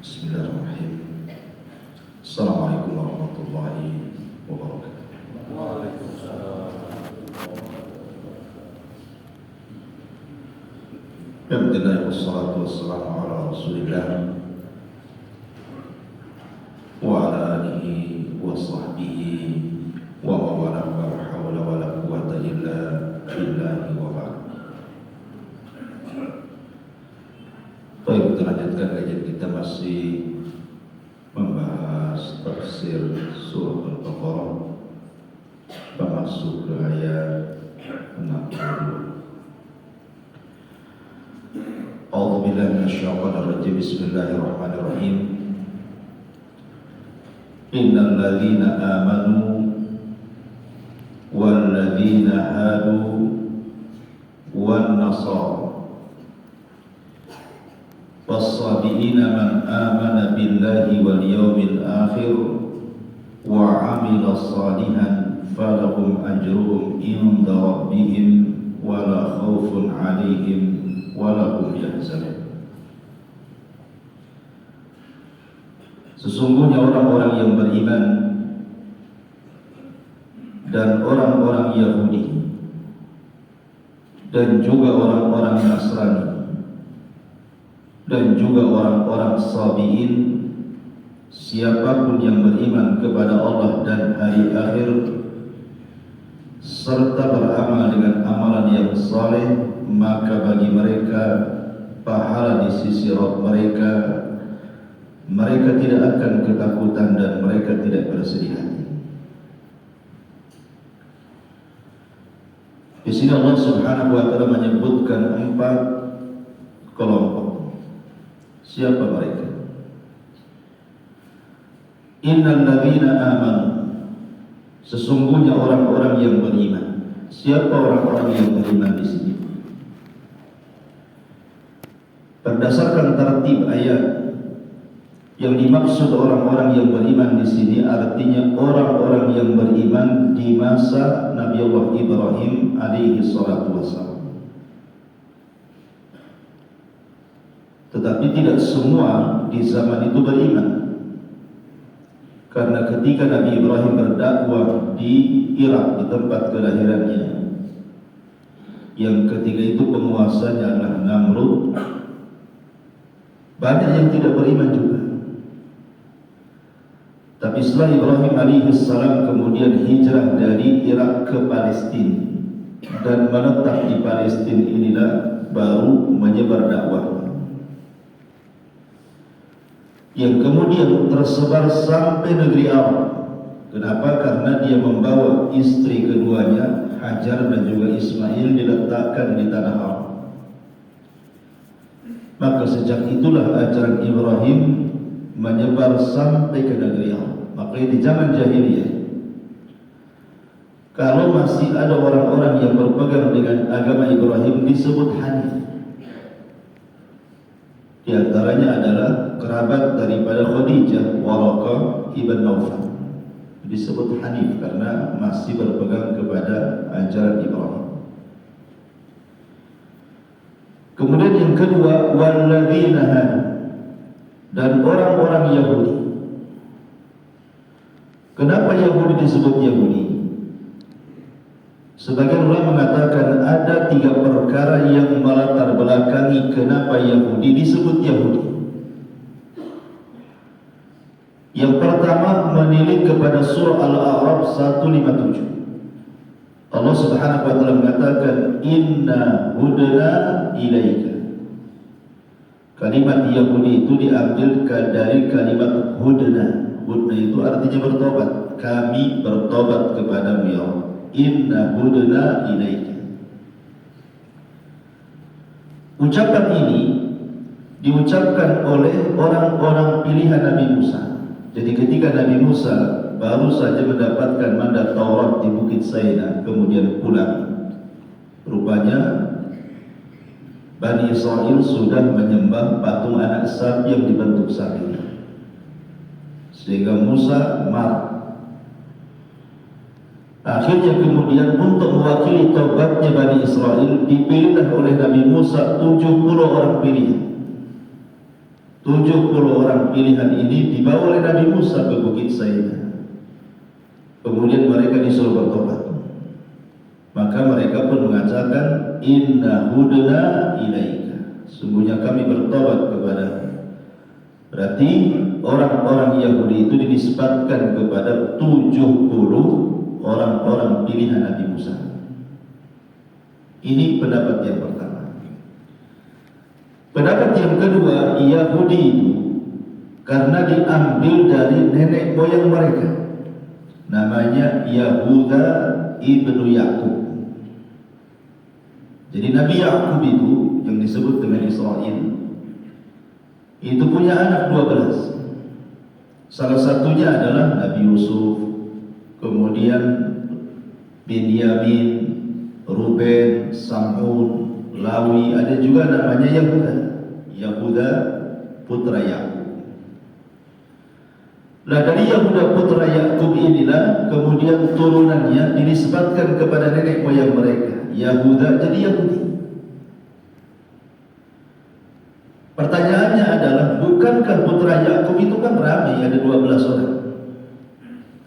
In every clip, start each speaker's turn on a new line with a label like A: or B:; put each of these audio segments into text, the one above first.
A: Bismillahirrahmanirrahim. Assalamualaikum warahmatullahi wabarakatuh.
B: Waalaikumsalam.
A: Alhamdulillah wassalatu wassalamu ala Rasulillah wa ala alihi wa sahbihi wa mawala wa la hawla wa la quwwata illa billahi wa ba'd. Baik, kita lanjutkan kajian kita masih membahas tafsir surah Al-Baqarah masuk ke ayat 62. A'udzu billahi minasyaitonir rajim. Bismillahirrahmanirrahim. Innal ladzina amanu wal ladzina hadu wan nasara was-sabiina man amana billahi wal yawmil akhir wa 'amila shalihan falahum ajruhum 'inda rabbihim wa la khaufun 'alaihim wa la hum yahzanun. Sesungguhnya orang-orang yang beriman dan orang-orang Yahudi dan juga orang-orang Nasrani dan juga orang-orang Sabiin, siapapun yang beriman kepada Allah dan hari akhir serta beramal dengan amalan yang saleh, maka bagi mereka pahala di sisi Rabb mereka. Mereka tidak akan ketakutan dan mereka tidak bersedih hati. Di sini Allah Subhanahu wa taala menyebutkan 4 kelompok. Siapa mereka? Innal ladzina amanu, sesungguhnya orang-orang yang beriman. Siapa orang-orang yang beriman di sini? Berdasarkan tertib ayat, yang dimaksud orang-orang yang beriman di sini artinya orang-orang yang beriman di masa Nabi Allah Ibrahim alaihi salatu wassalam. Tetapi tidak semua di zaman itu beriman, karena ketika Nabi Ibrahim berdakwah di Irak, di tempat kelahirannya, yang ketika itu penguasanya adalah Namrud, banyak yang tidak beriman juga. Tapi setelah Ibrahim alaihissalam kemudian hijrah dari Irak ke Palestina dan menetap di Palestina, inilah baru menyebar dakwah yang kemudian tersebar sampai negeri Arab. Kenapa? Karena dia membawa istri keduanya, Hajar dan juga Ismail, diletakkan di tanah Arab. Maka sejak itulah ajaran Ibrahim menyebar sampai ke negeri Arab. Makanya di zaman jahiliyah, kalau masih ada orang-orang yang berpegang dengan agama Ibrahim, disebut Hanif. Di antaranya adalah kerabat daripada Khadijah, Waraqah ibn Naufal, disebut Hanif karena masih berpegang kepada ajaran Ibrahim. Kemudian yang kedua, walladzina hadu, dan orang-orang Yahudi. Kenapa Yahudi disebut Yahudi? Sebagian ulama mengatakan ada 3 perkara yang melatar belakangi kenapa Yahudi disebut Yahudi. Yang pertama menilik kepada surah Al-A'raf 157. Allah Subhanahu wa taala mengatakan inna hudna ilaika. Kalimat Yahudi itu diambil dari kalimat hudna. Hudna itu artinya bertobat. Kami bertobat kepadamu ya Allah. Inna hudna ilaika. Ucapan ini diucapkan oleh orang-orang pilihan Nabi Musa. Jadi ketika Nabi Musa baru saja mendapatkan mandat Taurat di Bukit Saina, kemudian pulang, rupanya Bani Israel sudah menyembah patung anak sapi yang dibentuk sapi, sehingga Musa marah. Akhirnya kemudian untuk mewakili taubatnya Bani Israel, dipilihlah oleh Nabi Musa 70 orang pilihan. 70 70 orang pilihan ini dibawa oleh Nabi Musa ke Bukit Saina. Kemudian mereka disuruh bertobat. Maka mereka pun mengatakan, inna hudna ilaika, sungguhnya kami bertobat kepadamu. Berarti orang-orang Yahudi itu dinisbatkan kepada 70 orang-orang pilihan Nabi Musa. Ini pendapat yang pertama. Pendapat yang kedua, Yahudi itu karena diambil dari nenek moyang mereka, namanya Yahuda ibnu Yakub. Jadi Nabi Yakub itu yang disebut dengan Israel itu punya anak 12. Salah satunya adalah Nabi Yusuf, kemudian Binyamin, Ruben, Sam'un, Lawi, ada juga namanya Yahuda. Yahuda putra Yakub. Nah, dari Yahuda putra Yakub inilah kemudian turunannya dinisbatkan kepada nenek moyang mereka. Yahuda jadi Yahudi. Pertanyaannya adalah, bukankah putra Yakub itu kan ramai, ada 12 orang.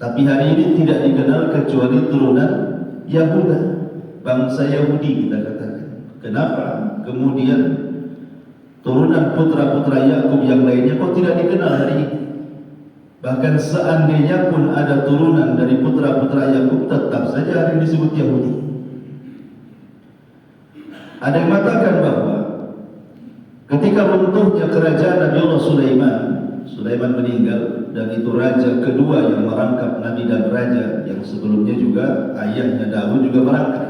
A: Tapi hari ini tidak dikenal kecuali turunan Yahuda, bangsa Yahudi kita katakan. Kenapa kemudian turunan putra-putra Yakub yang lainnya kok tidak dikenal hari ini? Bahkan seandainya pun ada turunan dari putra-putra Yakub, tetap saja hari ini disebut Yahudi. Ada yang mengatakan bahwa ketika runtuhnya kerajaan Nabi Allah Sulaiman meninggal, dan itu raja kedua yang merangkap Nabi dan raja yang sebelumnya juga ayahnya Daud juga merangkap.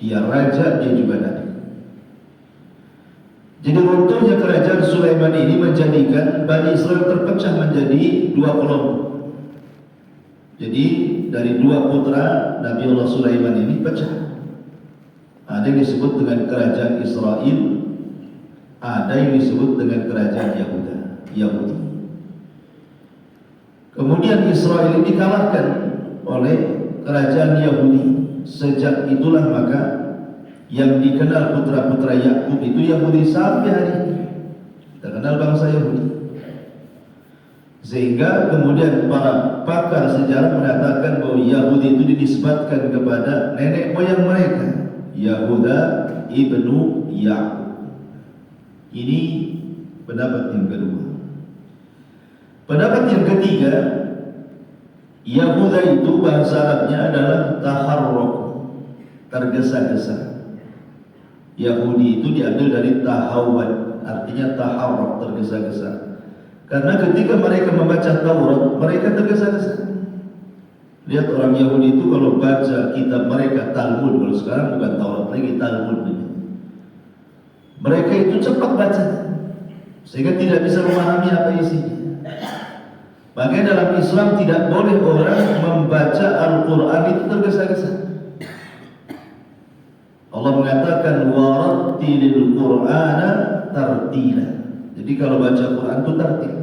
A: Dia raja, dia juga nabi. Jadi runtuhnya kerajaan Sulaiman ini menjadikan Bani Israel terpecah menjadi 2 kelompok. Jadi dari 2 putra Nabi Allah Sulaiman ini pecah. Ada yang disebut dengan kerajaan Israel, ada yang disebut dengan kerajaan Yahudi. Kemudian Israel ini dikalahkan oleh kerajaan Yahudi. Sejak itulah maka yang dikenal putra-putra Yakub itu Yahudi sampai hari ini. Kita kenal bangsa Yahudi. Sehingga kemudian para pakar sejarah mengatakan bahwa Yahudi itu dinisbatkan kepada nenek moyang mereka, Yahuda ibnu Yakub. Ini pendapat yang kedua. Pendapat yang ketiga, Yahuda itu bahasa Arabnya adalah taharruk, tergesa-gesa. Yahudi itu diambil dari tahawwad, artinya taharruk, tergesa-gesa. Karena ketika mereka membaca Taurat, mereka tergesa-gesa. Lihat orang Yahudi itu kalau baca kitab mereka Talmud, kalau sekarang bukan Taurat lagi, Talmud ini. Mereka itu cepat baca, sehingga tidak bisa memahami apa isinya. Makanya dalam Islam tidak boleh orang membaca Al-Quran itu tergesa-gesa. Allah mengatakan warattilil Qur'ana tartila. Jadi kalau baca Quran itu tartil.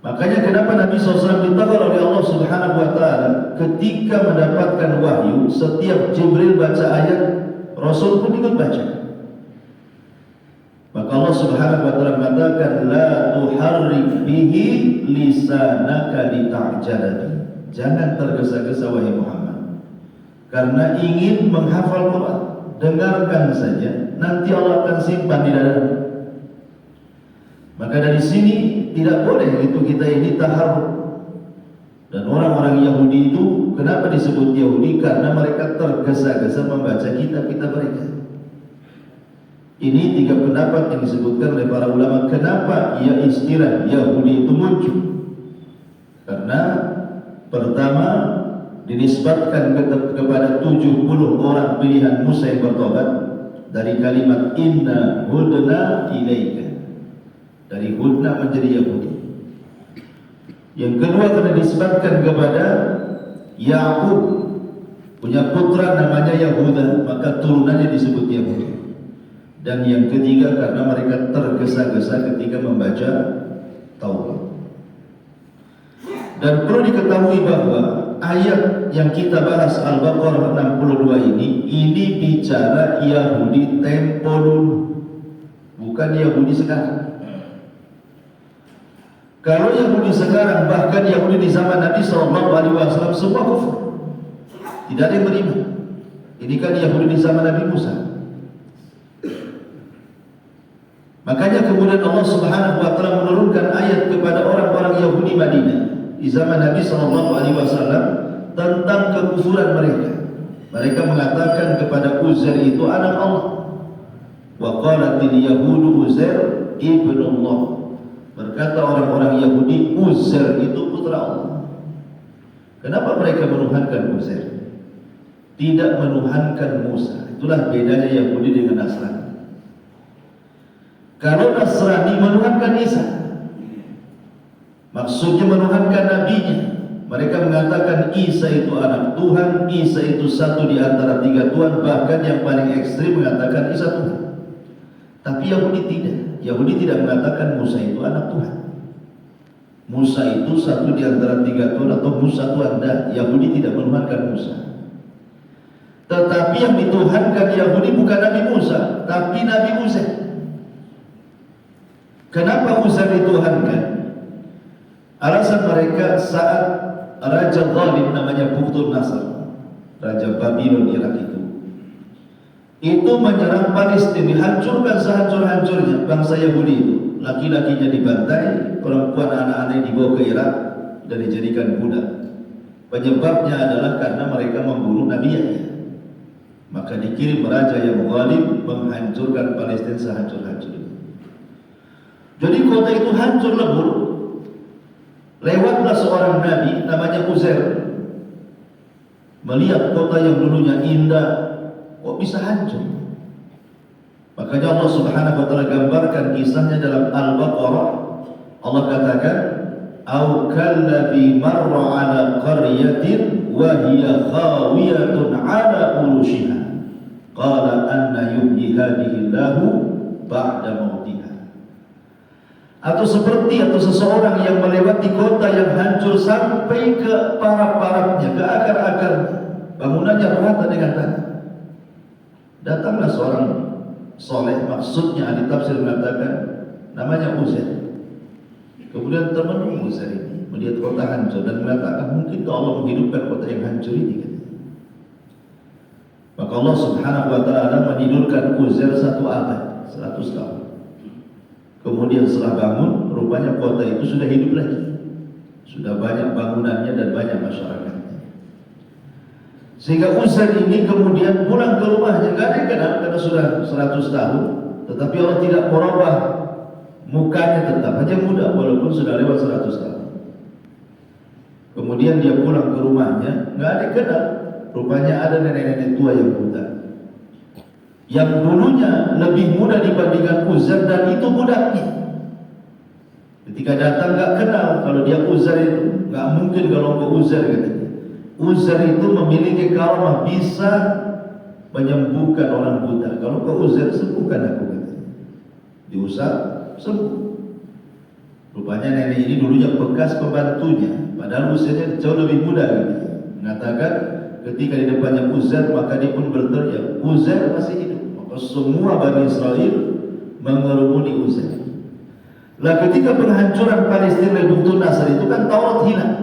A: Makanya kenapa Nabi SAW ditegur oleh Allah Subhanahu Wa Taala ketika mendapatkan wahyu, setiap Jibril baca ayat, Rasul pun ikut baca. Maka Allah Subhanahu Wa Taala mengatakan la tuharrik bihi lisanaka lita'jala bi. Jangan tergesa-gesa wahai Muhammad, karena ingin menghafal Quran. Dengarkan saja, nanti Allah akan simpan di dadamu. Maka dari sini tidak boleh itu kita ini taharruk. Dan orang-orang Yahudi itu kenapa disebut Yahudi? Karena mereka tergesa-gesa membaca kitab-kitab mereka. Ini 3 pendapat yang disebutkan oleh para ulama kenapa istilah Yahudi itu muncul. Karena pertama dinisbatkan kepada 70 orang pilihan Musa yang bertobat dari kalimat inna hudna ilaika. Dari hudna menjadi Yahudi. Yang kedua karena dinisbatkan kepada Yakub, punya putra namanya Yahuda, maka turunannya disebut Yahudi. Dan yang ketiga karena mereka tergesa-gesa ketika membaca Taurat. Dan perlu diketahui bahwa ayat yang kita bahas Al-Baqarah 62 ini bicara Yahudi tempo dulu, bukan Yahudi sekarang. Kalau Yahudi sekarang, bahkan Yahudi di zaman Nabi SAW, semua kufur, tidak ada yang beriman. Ini kan Yahudi di zaman Nabi Musa. Makanya kemudian Allah Subhanahu wa taala menurunkan ayat kepada orang-orang Yahudi Madinah di zaman Nabi SAW tentang kekufuran mereka. Mereka mengatakan kepada Uzair itu anak Allah. Wa qalatil yahudu Uzair ibnullah. Berkata orang-orang Yahudi, Uzair itu putra Allah. Kenapa mereka menuhankan Uzair? Tidak menuhankan Musa. Itulah bedanya Yahudi dengan Nasrani. Kalau Nasrani menuhankan Isa, maksudnya menuhankan nabinya. Mereka mengatakan Isa itu anak Tuhan, Isa itu satu di antara tiga Tuhan, bahkan yang paling ekstrim mengatakan Isa Tuhan. Tapi Yahudi tidak. Yahudi tidak mengatakan Musa itu anak Tuhan. Musa itu satu di antara tiga Tuhan atau Musa Tuhan. Dan Yahudi tidak menuhankan Musa. Tetapi yang dituhankan Yahudi bukan Nabi Musa, tapi Nabi Uzair. Kenapa Uzair dituhankan? Alasan mereka saat Raja Zalim namanya Bukhtunasar, Raja Babylon Irak itu menyerang Palestina, dihancurkan sehancur-hancurnya bangsa Yahudi itu. Laki-lakinya dibantai, perempuan anak-anak dibawa ke Irak dan dijadikan budak. Penyebabnya adalah karena mereka membunuh Nabi Yahya. Maka dikirim raja yang zalim menghancurkan Palestina sehancur-hancurnya. Jadi kota itu hancur lebur. Lewatlah seorang nabi namanya Uzair, melihat kota yang dulunya indah kok bisa hancur. Makanya Allah Subhanahu wa taala gambarkan kisahnya dalam Al-Baqarah. Allah katakan, "Au kalladzi marra 'ala qaryatin wa hiya khawiyatun 'ala urushiha. Qala anna yuhyi hadhihi Allahu ba'da mautiha." Atau seperti seseorang yang melewati kota yang hancur sampai ke parak-paraknya, ke akar-akarnya, bangunannya rata dengan tanah. Datanglah seorang soleh, maksudnya ahli tafsir mengatakan namanya Uzair. Kemudian teman Uzair ini melihat kota hancur dan mengatakan, mungkin Allah menghidupkan kota yang hancur ini. Maka Allah Subhanahu wa taala menidurkan Uzair 1 abad, 100 tahun. Kemudian setelah bangun, rupanya kota itu sudah hidup lagi. Sudah banyak bangunannya dan banyak masyarakatnya. Sehingga Uzair ini kemudian pulang ke rumahnya, gak ada yang kenal karena sudah 100 tahun. Tetapi Allah tidak merubah mukanya, tetap hanya muda walaupun sudah lewat 100 tahun. Kemudian dia pulang ke rumahnya, gak ada yang kenal. Rupanya ada nenek-nenek tua yang buta, yang dulunya lebih muda dibandingkan Uzair dan itu budaknya. Ketika datang gak kenal kalau dia Uzair itu, gak mungkin kalau ke Uzair katanya. Uzair itu memiliki karamah, bisa menyembuhkan orang buta. Kalau ke Uzair, sembuhkan aku katanya. Diusap, sembuh. Rupanya nenek ini dulunya bekas pembantunya, padahal usianya jauh lebih muda katanya. Mengatakan ketika di depannya Uzair, maka dia pun berteriak, Uzair masih hidup. Semua Bani Israel mengerumuni Uzair. Lah ketika penghancuran Palestina oleh Bukhtunasar itu kan Taurat hilang.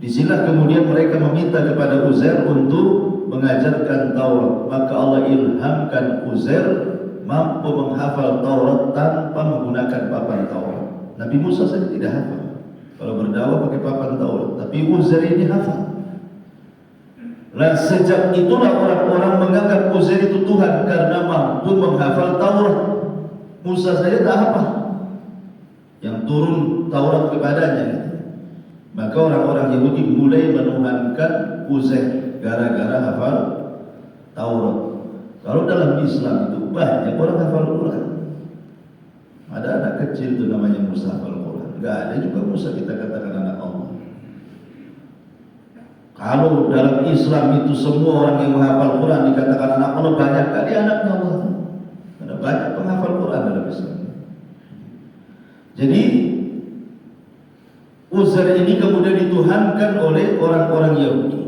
A: Disinilah kemudian mereka meminta kepada Uzair untuk mengajarkan Taurat. Maka Allah ilhamkan Uzair mampu menghafal Taurat tanpa menggunakan papan Taurat. Nabi Musa saja tidak hafal kalau berdakwah pakai papan Taurat, tapi Uzair ini hafal. Nah sejak itulah orang-orang menganggap Uzair itu Tuhan karena mampu menghafal Taurat. Musa saja tak hafal yang turun Taurat kepadanya. Maka orang-orang Yahudi mulai menuhankan Uzair gara-gara hafal Taurat. Kalau dalam Islam itu banyak orang hafal Quran. Ada anak kecil itu namanya Musa hafal Quran. Gak ada juga Musa kita katakan anak Allah. Kalau dalam Islam itu semua orang yang menghafal Quran dikatakan anak Allah, banyak kali anaknya Allah. Ada banyak penghafal Quran dalam Islam. Jadi Uzair ini kemudian dituhankan oleh orang-orang Yahudi.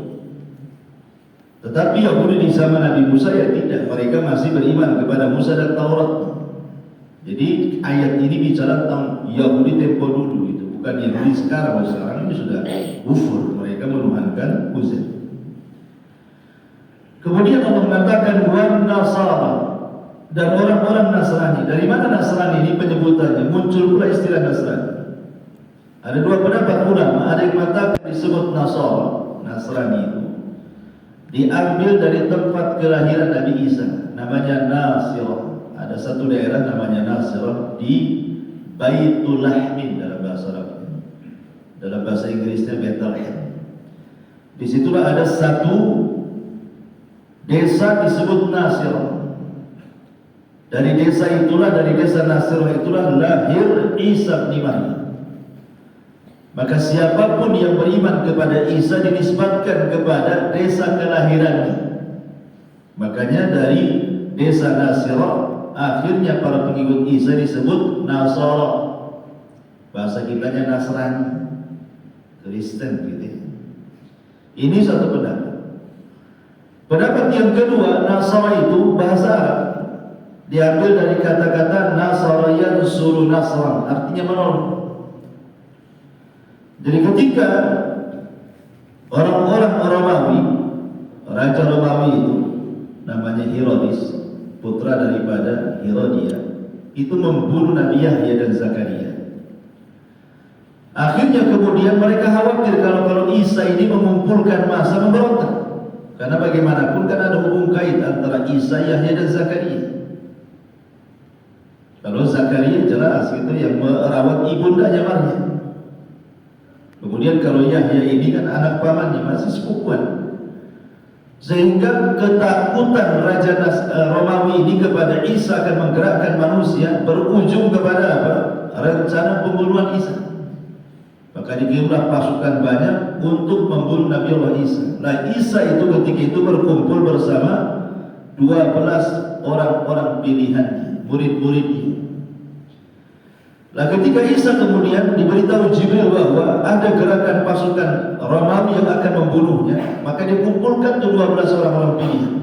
A: Tetapi Yahudi di zaman Nabi Musa ya tidak, mereka masih beriman kepada Musa dan Taurat. Jadi ayat ini bicara tentang Yahudi tempo dulu itu, bukan Yahudi sekarang. Sekarang ini sudah kufur, mereka menuhankan Uzair. Kemudian Allah mengatakan wan nasara, dan orang-orang Nasrani. Dari mana Nasrani ini penyebutannya? Muncul pula istilah Nasrani. Ada dua pendapat ulama, ada yang mengatakan disebut Nasara, Nasrani itu diambil dari tempat kelahiran Nabi Isa, namanya Nasirah. Ada satu daerah namanya Nasirah di Baitul Lahmin dalam bahasa Arab. Dalam bahasa Inggrisnya Bethlehem. Disitulah ada satu desa disebut Nasirah. Dari desa Nasirah itulah lahir Isa bin Maryam. Maka siapapun yang beriman kepada Isa dinisbatkan kepada desa kelahirannya. Makanya dari desa Nasirah akhirnya para pengikut Isa disebut Nasara. Bahasa kitanya Nasrani, Kristen gitu ya. Ini satu pendapat. Pendapat yang kedua, Nasara itu bahasa Arab, diambil dari kata-kata Nasara yansuru nasran, artinya menolong. Jadi ketika orang-orang Romawi, raja Romawi itu namanya Herodes, putra daripada Herodia, itu membunuh Nabi Yahya dan Zakaria. Akhirnya kemudian mereka khawatir kalau Isa ini mengumpulkan massa memberontak, karena bagaimanapun kan ada hubung kait antara Isa, Yahya dan Zakaria. Kalau Zakaria jelas itu yang merawat ibundanya Maryam. Kemudian kalau Yahya ini kan anak pamannya, masih sepupuan. Sehingga ketakutan Raja Romawi ini kepada Isa akan menggerakkan manusia berujung kepada apa? Rencana pembunuhan Isa. Maka dikirimlah pasukan banyak untuk membunuh Nabi Allah Isa. Nah, Isa itu ketika itu berkumpul bersama 12 orang-orang pilihannya, murid-muridnya. Nah, ketika Isa kemudian diberitahu Jibril bahwa ada gerakan pasukan Romawi yang akan membunuhnya, maka dikumpulkan 12 orang-orang pilihan.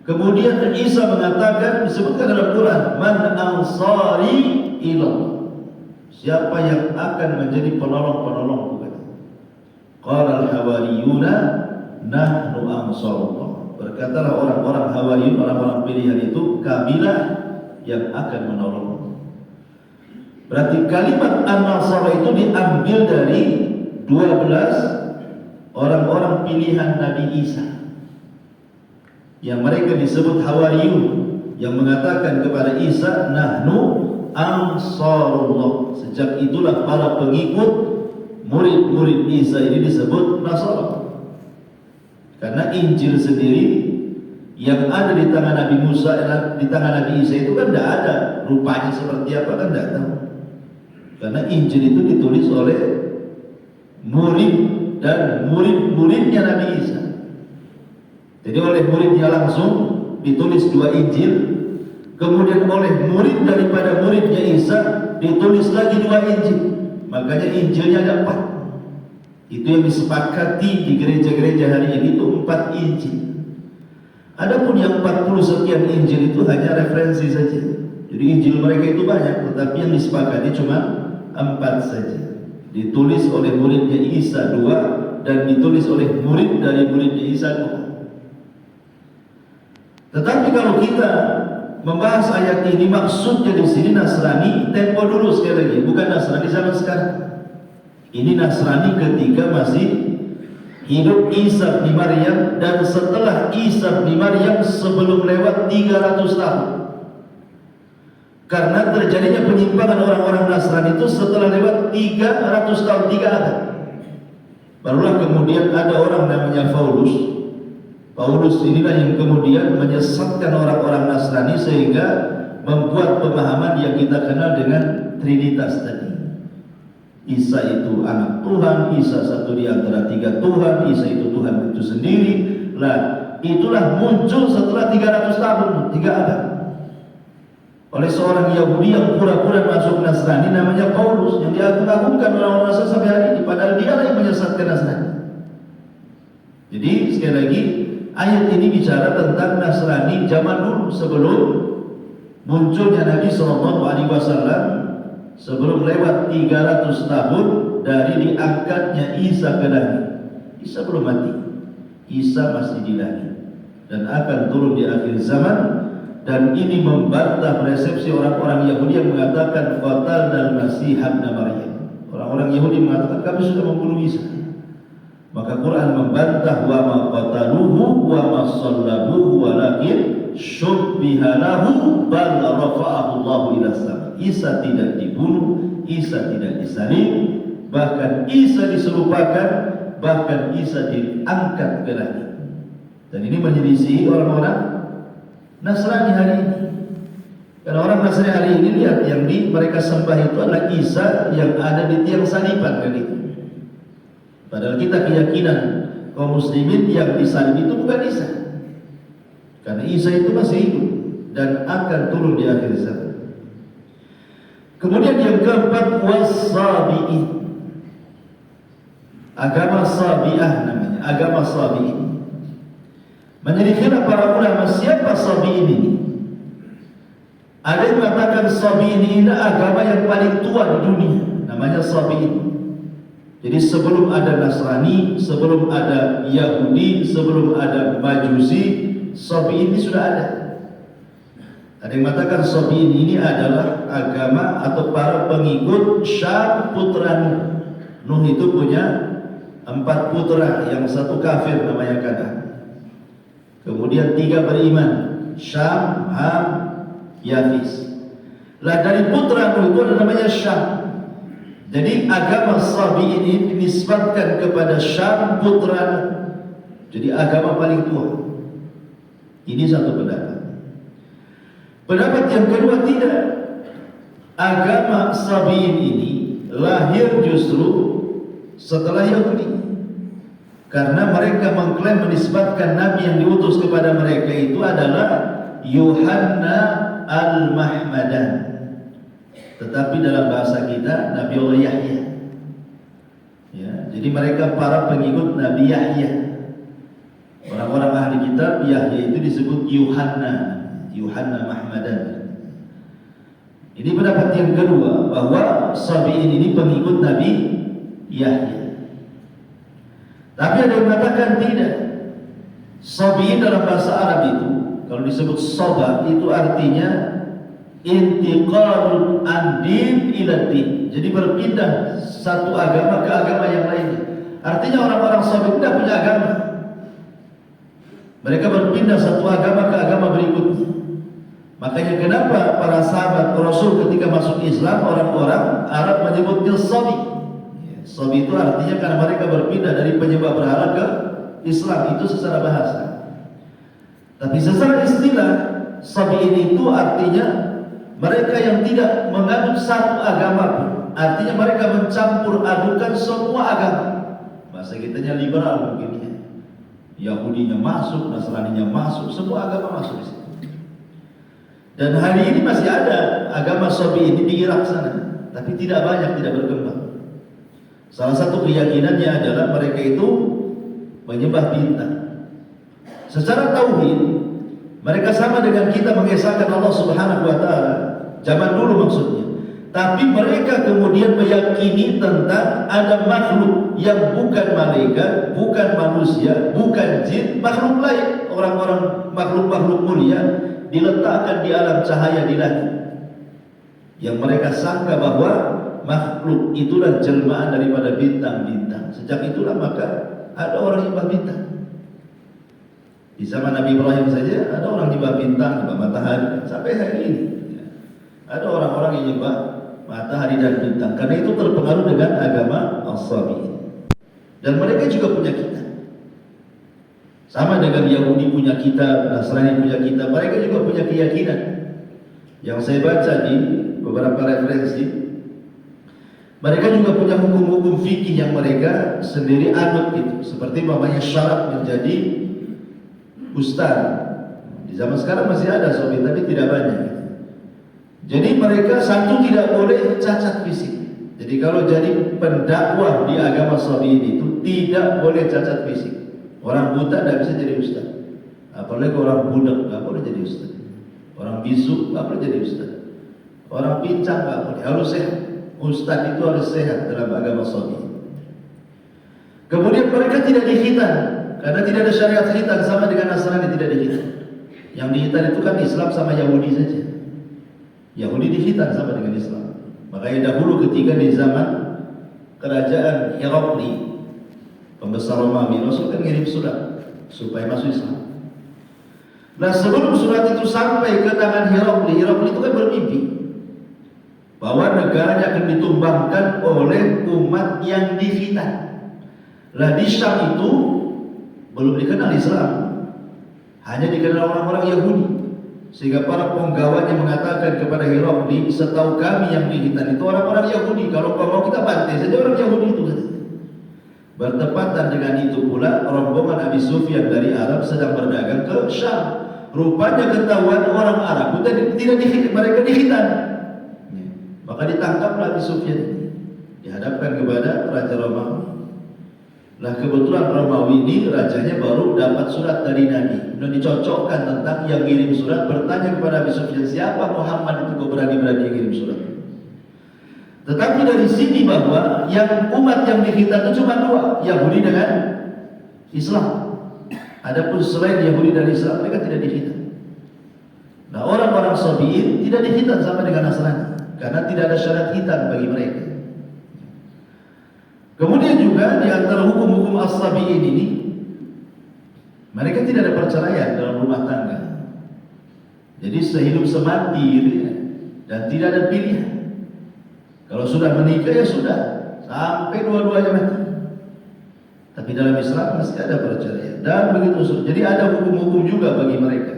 A: Kemudian Isa mengatakan, disebutkan dalam Quran, man ansari ilallah, siapa yang akan menjadi penolong-penolongku? Qala al-hawariyuna nahnu ansarullah. Berkatalah orang-orang Hawariyun, orang-orang pilihan itu, kamilah yang akan menolong. Berarti kalimat An-Nasara itu diambil dari 12 orang-orang pilihan Nabi Isa, yang mereka disebut Hawariyun, yang mengatakan kepada Isa, nahnu ansarullah. Sejak itulah para pengikut murid-murid Isa ini disebut Nasara. Karena Injil sendiri yang ada di tangan Nabi Musa, di tangan Nabi Isa itu kan tidak ada, rupanya seperti apa kan tidak tahu. Karena Injil itu ditulis oleh murid dan murid-muridnya Nabi Isa. Jadi oleh muridnya langsung ditulis 2 Injil, kemudian oleh murid daripada muridnya Isa ditulis lagi 2 Injil. Makanya Injilnya ada 4. Itu yang disepakati di gereja-gereja hari ini, itu 4 Injil. Adapun yang 40 sekian Injil itu hanya referensi saja. Jadi Injil mereka itu banyak, tetapi yang disepakati cuma 4 saja. Ditulis oleh muridnya Isa 2 dan ditulis oleh murid dari muridnya Isa 2. Tetapi kalau kita membahas ayat ini, maksudnya di sini Nasrani tempo dulu, sekali lagi, bukan Nasrani zaman sekarang. Ini Nasrani ketika masih hidup Isa bin Maryam dan setelah Isa bin Maryam sebelum lewat 300 tahun. Karena terjadinya penyimpangan orang-orang Nasrani itu setelah lewat 300 tahun, 3 abad. Barulah kemudian ada orang namanya Paulus. Paulus inilah yang kemudian menyesatkan orang-orang Nasrani sehingga membuat pemahaman yang kita kenal dengan Trinitas tadi. Isa itu anak Tuhan, Isa satu di antara 3 Tuhan, Isa itu Tuhan itu sendiri. Lah, itulah muncul setelah 300 tahun, 3 abad. Oleh seorang Yahudi yang pura-pura masuk Nasrani namanya Paulus, yang diagung-agungkan orang-orang Nasrani sampai hari ini, padahal dia yang menyesatkan Nasrani. Jadi sekali lagi, ayat ini bicara tentang Nasrani zaman dulu sebelum munculnya Nabi Shallallahu Alaihi Wasallam sebelum lewat 300 tahun dari diangkatnya Isa ke langit. Isa belum mati, Isa masih di langit dan akan turun di akhir zaman. Dan ini membantah persepsi orang-orang Yahudi yang mengatakan qatalnal Masih ibn Maryam. Orang-orang Yahudi mengatakan kami sudah membunuh Isa. Maka Quran membantah wa ma qataluhu wa ma sallabuhu walakin syubbiha lahu bal rafa'ahu Allah ila sama. Isa tidak dibunuh, Isa tidak disalib, bahkan Isa diserupakan, bahkan Isa diangkat ke langit. Dan ini menyelisih orang-orang Nasrani hari ini. Karena orang Nasrani hari ini lihat yang mereka sembah itu adalah Isa yang ada di tiang saliban kan itu. Padahal kita keyakinan kaum muslimin yang disalib itu bukan Isa. Karena Isa itu masih hidup dan akan turun di akhir zaman. Kemudian yang keempat was-sabi'in. Agama Sabi'ah namanya, agama Sabi'in. Menjadi khilaf para ulama siapa Sabi'in ini? Ada yang mengatakan Sabi'in ini agama yang paling tua di dunia, namanya Sabi'in. Jadi sebelum ada Nasrani, sebelum ada Yahudi, sebelum ada Majusi, Sabi'in ini sudah ada. Ada yang mengatakan Sabi'in ini adalah agama atau para pengikut Syam putra Nuh. Nuh itu punya 4 putra, yang 1 kafir namanya Kan'an. Kemudian 3 beriman, Syam, Ham, Yafis. Lah dari putra Nuh itu ada namanya Syam. Jadi agama Sabi'in ini dinisbatkan kepada Syam putra Nuh. Jadi agama paling tua. Ini satu pendapat. Pendapat yang kedua tidak. Agama Sabi'in ini lahir justru setelah Yahudi. Karena mereka mengklaim menisbatkan Nabi yang diutus kepada mereka itu adalah Yuhanna al-Mahmadan. Tetapi dalam bahasa kita Nabi Allah Yahya. Ya, jadi mereka para pengikut Nabi Yahya. Orang-orang ahli kitab Yahya itu disebut Yuhanna Mahmadan. Ini pendapat yang kedua, bahwa Sabi'in ini pengikut Nabi Yahya. Tapi ada yang mengatakan tidak. Sabi'in dalam bahasa Arab itu, kalau disebut Saba, itu artinya intiqalun an din ila din. Jadi berpindah satu agama ke agama yang lainnya. Artinya orang-orang Sabi'in tidak punya agama. Mereka berpindah satu agama ke agama berikutnya. Makanya kenapa para sahabat Rasul ketika masuk Islam, orang-orang Arab menyebutnya Sabi. Sabi itu artinya karena mereka berpindah dari penyembah berhala ke Islam, itu secara bahasa. Tapi secara istilah, Sabi'in itu artinya mereka yang tidak menganut satu agama pun. Artinya mereka mencampur adukan semua agama. Bahasa kitanya liberal mungkin ya. Yahudinya masuk, Nasraninya masuk, semua agama masuk di situ. Dan hari ini masih ada agama Sabi'in di Irak sana, tapi tidak banyak, tidak berkembang. Salah satu keyakinannya adalah mereka itu menyembah bintang. Secara tauhid, mereka sama dengan kita mengesahkan Allah Subhanahu wa taala. Zaman dulu maksudnya. Tapi mereka kemudian meyakini tentang ada makhluk yang bukan malaikat, bukan manusia, bukan jin, makhluk lain. Orang-orang makhluk-makhluk mulia diletakkan di alam cahaya di langit. Yang mereka sangka bahwa makhluk itulah jelmaan daripada bintang-bintang. Sejak itulah maka ada orang yang nyembah bintang. Di zaman Nabi Ibrahim saja ada orang nyembah bintang, nyembah matahari, sampai hari ini. Ada orang-orang yang nyembah matahari dan bintang. Karena itu terpengaruh dengan agama As-Sabi'in. Dan mereka juga punya kitab. Sama dengan Yahudi punya kitab, Nasrani punya kitab, mereka juga punya keyakinan. Yang saya baca di beberapa referensi, mereka juga punya hukum-hukum fikih yang mereka sendiri anut gitu. Seperti namanya syarat menjadi ustaz. Di zaman sekarang masih ada Sabi'in, tapi tidak banyak. Jadi mereka satu tidak boleh cacat fisik. Jadi kalau jadi pendakwah di agama Sabi'in itu tidak boleh cacat fisik. Orang buta tidak bisa jadi ustaz. Apalagi orang budak tidak boleh jadi ustaz. Orang bisu nggak boleh jadi ustaz. Orang pincang nggak boleh, harus sehat. Ustaz itu harus sehat dalam agama Sabi'in. Kemudian mereka tidak dikhitan karena tidak ada syariat khitan, sama dengan Nasrani tidak dikhitan. Yang dikhitan itu kan Islam sama Yahudi saja. Yahudi dikhitan sama dengan Islam. Makanya dahulu ketika di zaman kerajaan Herakli, pembesar Romawi, Rasul kan ngirim surat supaya masuk Islam. Nah, sebelum surat itu sampai ke tangan Herakli itu kan bermimpi bahwa negaranya akan ditumbangkan oleh umat yang dikhitan. Lah di Syam itu belum dikenal Islam, hanya dikenal orang-orang Yahudi. Sehingga para penggawanya mengatakan kepada Herakli, setahu kami yang dikhitan itu orang-orang Yahudi. Kalau mau kita bantai saja orang Yahudi itu. Bertepatan dengan itu pula rombongan Abi Sufyan dari Arab sedang berdagang ke Syam. Rupanya ketahuan orang Arab tidak dikhitan, mereka dikhitan. Maka ditangkaplah Abi Sufyan ini, dihadapkan kepada Raja Romawi. Nah, kebetulan Romawi ini rajanya baru dapat surat dari Nabi. Dan dicocokkan tentang yang kirim surat, bertanya kepada Abi Sufyan, siapa Muhammad itu kok berani-berani kirim surat? Tetapi dari sini bahwa yang umat yang dikhitan itu cuma dua, Yahudi dengan Islam. Adapun selain Yahudi dan Islam, mereka tidak dikhitan. Nah, orang-orang Sabi'in tidak dikhitan sama dengan Nasrani, karena tidak ada syarat khitan bagi mereka. Kemudian juga di antara hukum-hukum as-Sabi'in ini, mereka tidak ada perceraian dalam rumah tangga. Jadi sehidup semati gitu ya, dan tidak ada pilihan. Kalau sudah menikah ya sudah, sampai dua-duanya mati. Tapi dalam Islam mesti ada perceraian dan begitu. Jadi ada hukum-hukum juga bagi mereka.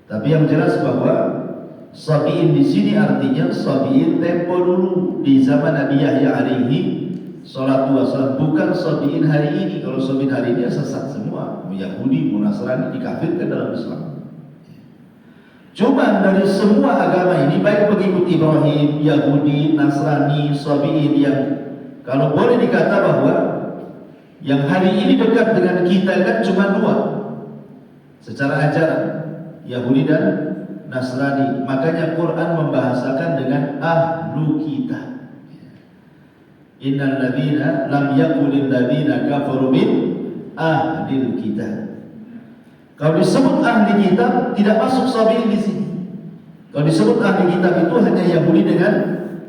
A: Tapi yang jelas bahwa Sabi'in di sini artinya Sabi'in tempo dulu di zaman Nabi Yahya alaihi salatu wassalam, bukan Sabi'in hari ini. Kalau Sabi'in hari ini sesat semua, Yahudi, Nasrani dikafirkan dalam Islam. Cuma dari semua agama ini, baik pengikut Ibrahim, Yahudi, Nasrani, Sabi'in, yang kalau boleh dikata bahwa yang hari ini dekat dengan kita kan cuma dua secara ajaran, Yahudi dan Nasrani. Makanya Quran membahasakan dengan ahlu kitab. Innal ladzina lam yakulil ladzina kafaru min ahlil kitab. Kalau disebut ahli kitab tidak masuk Sabi'in di sini. Kalau disebut ahli kitab itu hanya Yahudi dengan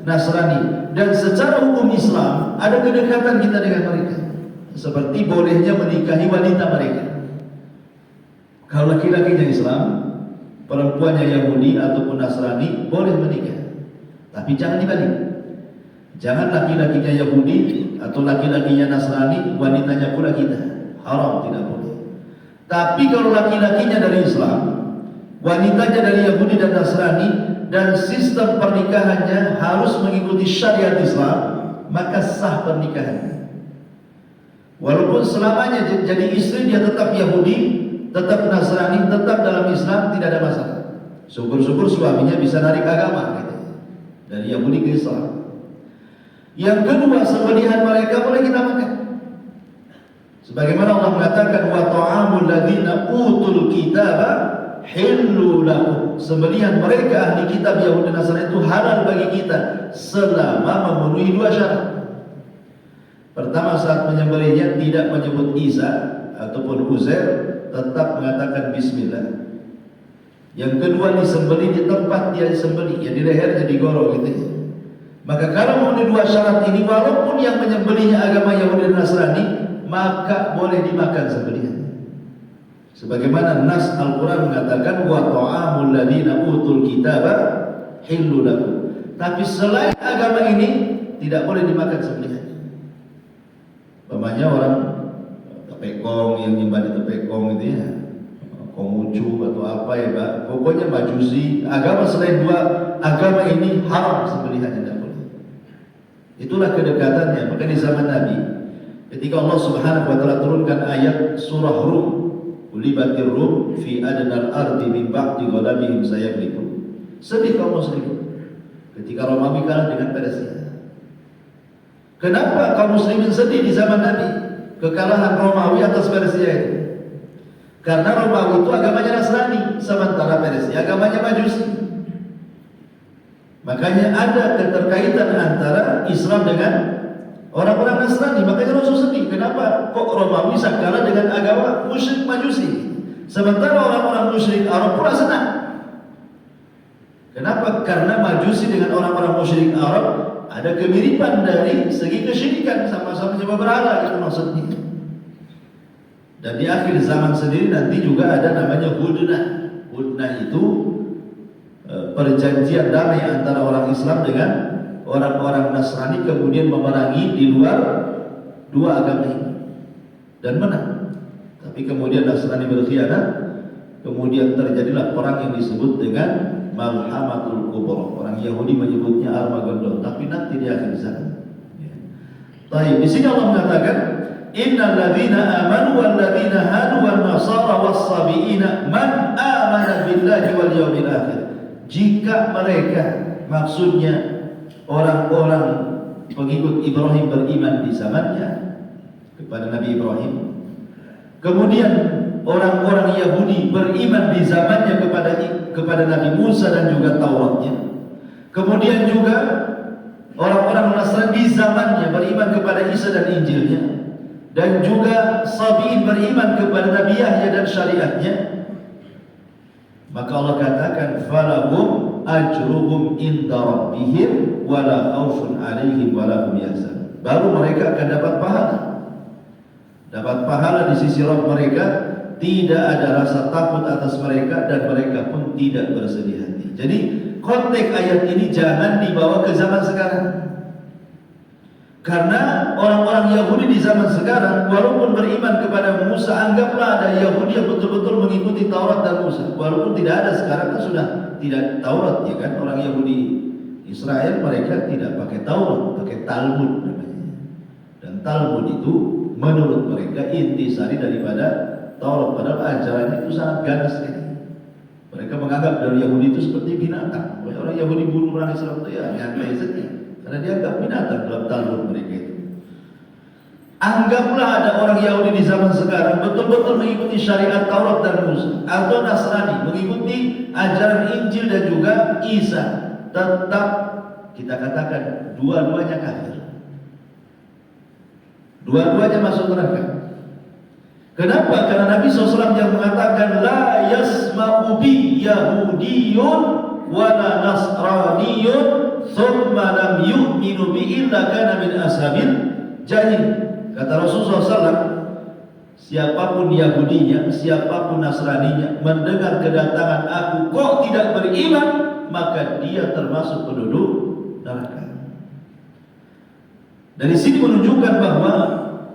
A: Nasrani. Dan secara hukum Islam ada kedekatan kita dengan mereka. Seperti bolehnya menikahi wanita mereka. Kalau laki-lakinya Islam, perempuannya Yahudi ataupun Nasrani boleh menikah. Tapi jangan dibalik. Jangan laki-lakinya Yahudi atau laki-lakinya Nasrani, wanitanya pula kita. Haram, tidak boleh. Tapi kalau laki-lakinya dari Islam, wanitanya dari Yahudi dan Nasrani, dan sistem pernikahannya harus mengikuti syariat Islam, maka sah pernikahannya. Walaupun selamanya jadi istri dia tetap Yahudi, tetap Nasrani, tetap dalam Islam, tidak ada masalah. Syukur-syukur suaminya bisa narik agama gitu, dari Yahudi ke Islam. Yang kedua, sembelihan mereka boleh kita makan. Sebagaimana Allah mengatakan, wa ta'amul ladzina utul kitaba hillu lakum. Sembelihan mereka ahli kitab Yahudi dan Nasrani itu halal bagi kita selama memenuhi dua syarat. Pertama, saat menyembelihnya tidak menyebut Isa ataupun Uzair, tetap mengatakan bismillah. Yang kedua, disembelih di tempat dia disembelih, ya di lehernya digorok gitu. Maka kalau memenuhi dua syarat ini, walaupun yang menyembelihnya agama Yahudi dan Nasrani, maka boleh dimakan sembelihan. Sebagaimana nas Al-Quran mengatakan, wa ta'amul ladzina utul kitaba hillu lakum. Tapi selain agama ini tidak boleh dimakan sembelihan. Umpamanya orang tepekong yang nyembah di tepekong itu ya, Konghucu atau apa ya Pak, pokoknya Majusi, agama selain dua agama ini haram sembelihannya, tidak boleh. Itulah kedekatannya. Maka di zaman Nabi, ketika Allah Subhanahu wa taala turunkan ayat surah Rum, ulibatir Rum fi adnal ardi min ba'di ghalabihim sayaghlibu. Sedih kaum muslimin ketika Romawi kalah dengan Persia. Kenapa kaum muslimin sedih di zaman Nabi? Kekalahan Romawi atas Persia itu. Karena Romawi itu agamanya Nasrani, sementara Persia agamanya Majusi. Makanya ada keterkaitan antara Islam dengan orang-orang Nasrani. Makanya Rasul sedih, kenapa kok Romawi kalah dengan agama musyrik Majusi, sementara orang-orang musyrik Arab pula senang. Kenapa? Karena Majusi dengan orang-orang musyrik Arab ada kemiripan dari segi kesyirikan, sama-sama coba berhala, itu maksudnya. Dan di akhir zaman sendiri nanti juga ada namanya hudnah. Hudnah itu perjanjian damai antara orang Islam dengan orang-orang Nasrani, kemudian memerangi di luar dua agama ini dan menang. Tapi kemudian Nasrani berkhianat, kemudian terjadilah perang yang disebut dengan Malhamatul Kubra. Orang Yahudi menyebutnya Armageddon, tapi nanti di akhir zaman. Baik, di sini Allah mengatakan innal ladzina amanu wal ladzina hadu wan nasara was sabiina man amana billahi wal yawmil akhir. Jika mereka, maksudnya orang-orang pengikut Ibrahim beriman di zamannya kepada Nabi Ibrahim, kemudian orang-orang Yahudi beriman di zamannya kepada Nabi Musa dan juga Tauratnya, kemudian juga orang-orang Nasrani di zamannya beriman kepada Isa dan Injilnya, dan juga Sabiin beriman kepada Nabi Yahya dan syariatnya, maka Allah katakan falahum ajruhum inda rabbihim wala khaufun alaihim wala hum yahzanun. Baru mereka akan dapat pahala. Dapat pahala di sisi Rabb mereka, tidak ada rasa takut atas mereka dan mereka pun tidak bersedih hati. Jadi konteks ayat ini jangan dibawa ke zaman sekarang. Karena orang-orang Yahudi di zaman sekarang walaupun beriman kepada Musa, anggaplah ada Yahudi yang betul-betul mengikuti Taurat dan Musa. Walaupun tidak ada sekarang, kan sudah tidak Taurat, ya kan? Orang Yahudi Israel mereka tidak pakai Taurat, pakai Talmud namanya. Dan Talmud itu menurut mereka intisari daripada Taurat, padahal ajarannya itu sangat ganas sekali. Mereka menganggap dari Yahudi itu seperti binatang. Orang Yahudi bunuh orang Islam itu ya nyantai saja, karena dia anggap binatang dalam Talmud mereka itu. Anggaplah ada orang Yahudi di zaman sekarang betul-betul mengikuti syariat Taurat dan Musa, atau Nasrani mengikuti ajaran Injil dan juga Isa, tetap kita katakan dua-duanya kafir. Dua-duanya masuk neraka. Kenapa? Karena Nabi SAW yang mengatakan la yasma'u bi Yahudiyun wala Nasraniyun thumma lam yu'minu bi illa kana min ashabil jahim. Kata Rasulullah SAW, siapapun Yahudinya, siapapun Nasraninya mendengar kedatangan aku kok tidak beriman, maka dia termasuk penduduk neraka. Dari sini menunjukkan bahwa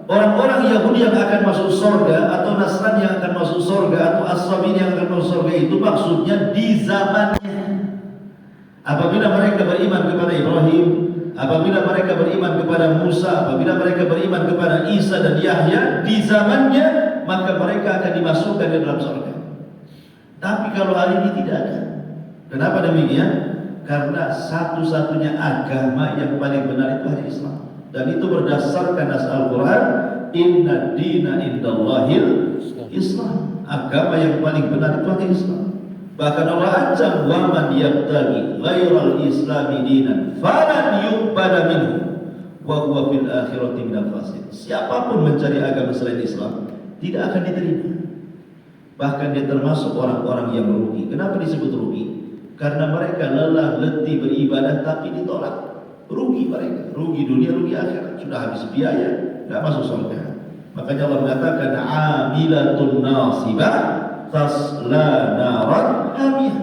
A: orang-orang Yahudi yang akan masuk surga atau Nasrani yang akan masuk surga atau As-Sabiin yang akan masuk surga itu maksudnya di zamannya. Apabila mereka beriman kepada Ibrahim, apabila mereka beriman kepada Musa, apabila mereka beriman kepada Isa dan Yahya di zamannya, maka mereka akan dimasukkan ke dalam surga. Tapi kalau hari ini tidak ada. Kenapa demikian? Karena satu-satunya agama yang paling benar itu hanya Islam. Dan itu berdasarkan nas Al-Quran, inna dina indallahil Islam. Agama yang paling benar itu hanya Islam. Bahkan Allah ancam wa man yabtaghi ghairal islami dinan falan yuqbala minhu wa huwa fil akhirati minal khasirin. Siapapun mencari agama selain Islam tidak akan diterima. Bahkan dia termasuk orang-orang yang merugi. Kenapa disebut rugi? Karena mereka lelah letih beribadah tapi ditolak. Rugi mereka, rugi dunia, rugi akhirat. Sudah habis biaya, tidak masuk surga. Makanya Allah mengatakan amilatun nasibah tasla naran hamiyah.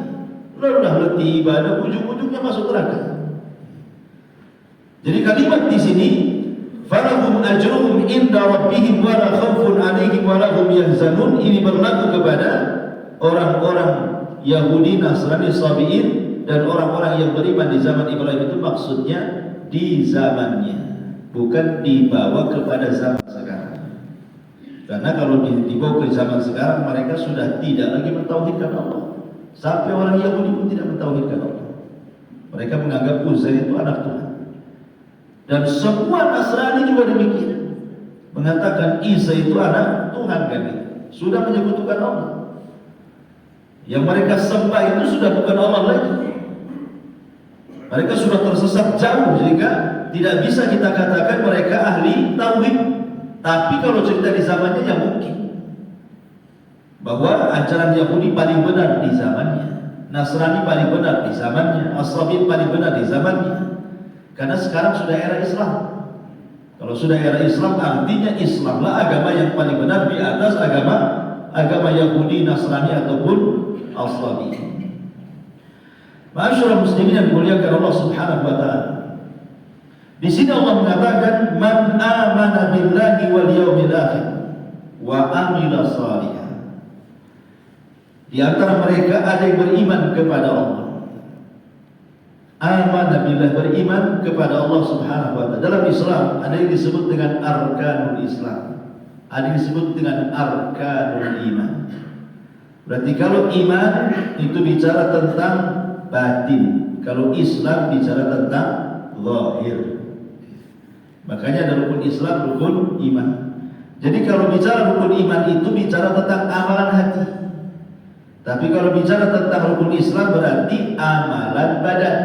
A: Lelah letih ibadah, ujung-ujungnya masuk neraka. Jadi kalimat di sini falahum ajruhum inda rabbihim wala khaufun alaihim wala hum yahzanun, ini berlaku kepada orang-orang Yahudi, Nasrani, Sabiin dan orang-orang yang beriman di zaman Ibrahim. Itu maksudnya di zamannya, bukan dibawa kepada zaman sekarang. Karena kalau dibawa ke zaman sekarang, mereka sudah tidak lagi mentauhidkan Allah. Sampai orang Yahudi pun tidak mentauhidkan Allah. Mereka menganggap Uzair itu anak Tuhan. Dan semua Nasrani juga demikian, mengatakan Isa itu anak Tuhan kan gitu. sudah menyekutukan Allah. Yang mereka sembah itu sudah bukan Allah lagi. Mereka sudah tersesat jauh sehingga tidak bisa kita katakan mereka ahli tauhid. Tapi kalau cerita di zamannya ya mungkin bahwa ajaran Yahudi paling benar di zamannya, Nasrani paling benar di zamannya, As-Sabiin paling benar di zamannya. Karena sekarang sudah era Islam. Kalau sudah era Islam artinya Islamlah agama yang paling benar di atas agama Yahudi, Nasrani ataupun As-Sabiin. Ma'asyiral muslimin yang dimuliakan Allah Subhanahu wa taala. Di sini Allah mengatakan man amana billahi wal yawmil akhir wa amila shalihan. Di antara mereka ada yang beriman kepada Allah. Amana billahi, beriman kepada Allah Subhanahu wa taala. Dalam Islam ada yang disebut dengan arkanul Islam. Ada yang disebut dengan arkanul iman. Berarti kalau iman itu bicara tentang batin, kalau Islam bicara tentang zahir. Makanya ada rukun Islam, rukun iman. Jadi kalau bicara rukun iman itu bicara tentang amalan hati. Tapi kalau bicara tentang rukun Islam berarti amalan badan.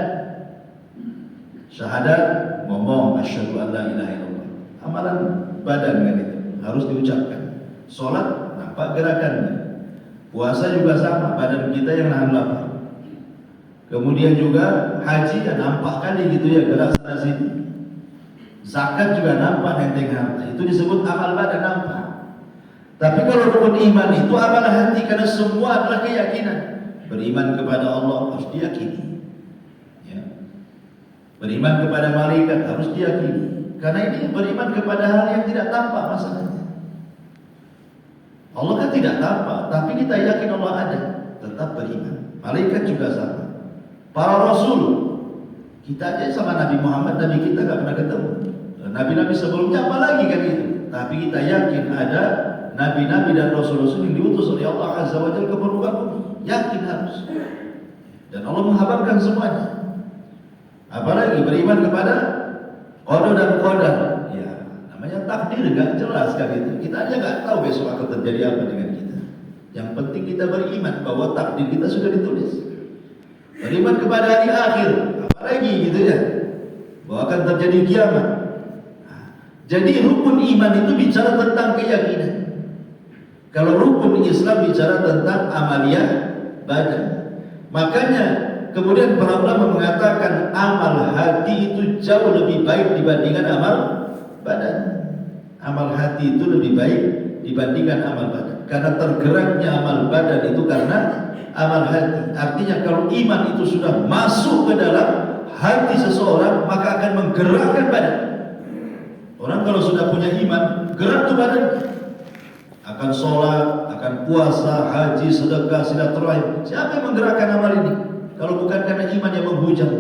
A: Syahadat, ngomong asyhadu an la ilaha illallah. Amalan badan kan itu harus diucapkan. Salat nampak gerakannya. Puasa juga sama, badan kita yang nahan lapar. Kemudian juga haji ya nampak kali gitu ya, gerak sana sini. Zakat juga nampak nenteng harta. Itu disebut amal badan nampak. Tapi kalau rukun iman itu amal hati, karena semua adalah keyakinan. Beriman kepada Allah harus diyakini. Ya. Beriman kepada malaikat harus diyakini. Karena ini beriman kepada hal yang tidak tampak masalahnya. Allah kan tidak tampak, tapi kita yakin Allah ada, tetap beriman. Malaikat juga sama. Para Rasul, kita aja sama Nabi Muhammad, Nabi kita gak pernah ketemu. Nabi-Nabi sebelumnya apalagi kan itu. Tapi kita yakin ada Nabi-Nabi dan Rasul-Rasul yang diutus oleh Allah Azza wa Jalla ke permukaan bumi. Yakin harus. Dan Allah menghabarkan semuanya. Apalagi beriman kepada qada dan qadar. Ya, namanya takdir gak jelas kan itu. Kita aja gak tahu besok akan terjadi apa dengan kita. Yang penting kita beriman bahwa takdir kita sudah ditulis. Beriman kepada hari akhir, apalagi gitu ya, bahwa akan terjadi kiamat. Jadi rukun iman itu bicara tentang keyakinan. Kalau rukun Islam bicara tentang amaliyah badan. Makanya kemudian para ulama mengatakan amal hati itu jauh lebih baik dibandingkan amal badan. Amal hati itu lebih baik dibandingkan amal badan. Karena tergeraknya amal badan itu karena amal hati. Artinya kalau iman itu sudah masuk ke dalam hati seseorang, maka akan menggerakkan badan. Orang kalau sudah punya iman, gerak tuh badan. Akan sholat, akan puasa, haji, sedekah, silaturahim. Siapa yang menggerakkan amal ini? Kalau bukan karena iman yang menghujam.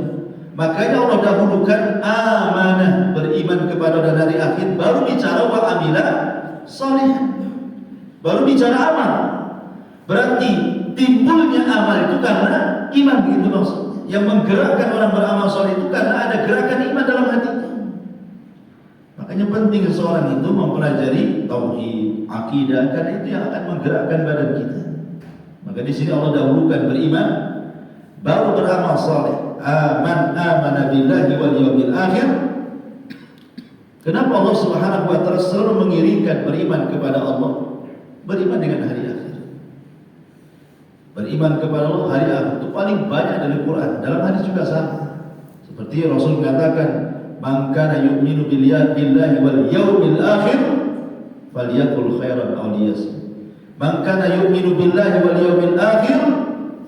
A: Makanya Allah dahulukan amanah, beriman kepada dan hari akhir, baru bicara wa amila sholihan. Baru bicara amal. Berarti timbulnya amal itu karena iman, begitu maksudnya. Yang menggerakkan orang beramal soleh itu karena ada gerakan iman dalam hatinya. Makanya penting seseorang itu mempelajari tauhid, akidah, karena itu yang akan menggerakkan badan kita. Maka di sini Allah dahulukan beriman, baru beramal soleh. Amana billahi wal yawmil akhir. Kenapa Allah Subhanahu wa taala selalu mengiringkan beriman kepada Allah? Beriman dengan hari akhir. Beriman kepada Allah hari akhir itu paling banyak dari Quran. Dalam hadis juga sama. Seperti Rasul mengatakan, "Man kana yu'minu billahi wal yawmil akhir falyaqul khairan aw liyasmut." Man kana yu'minu billahi wal yawmil akhir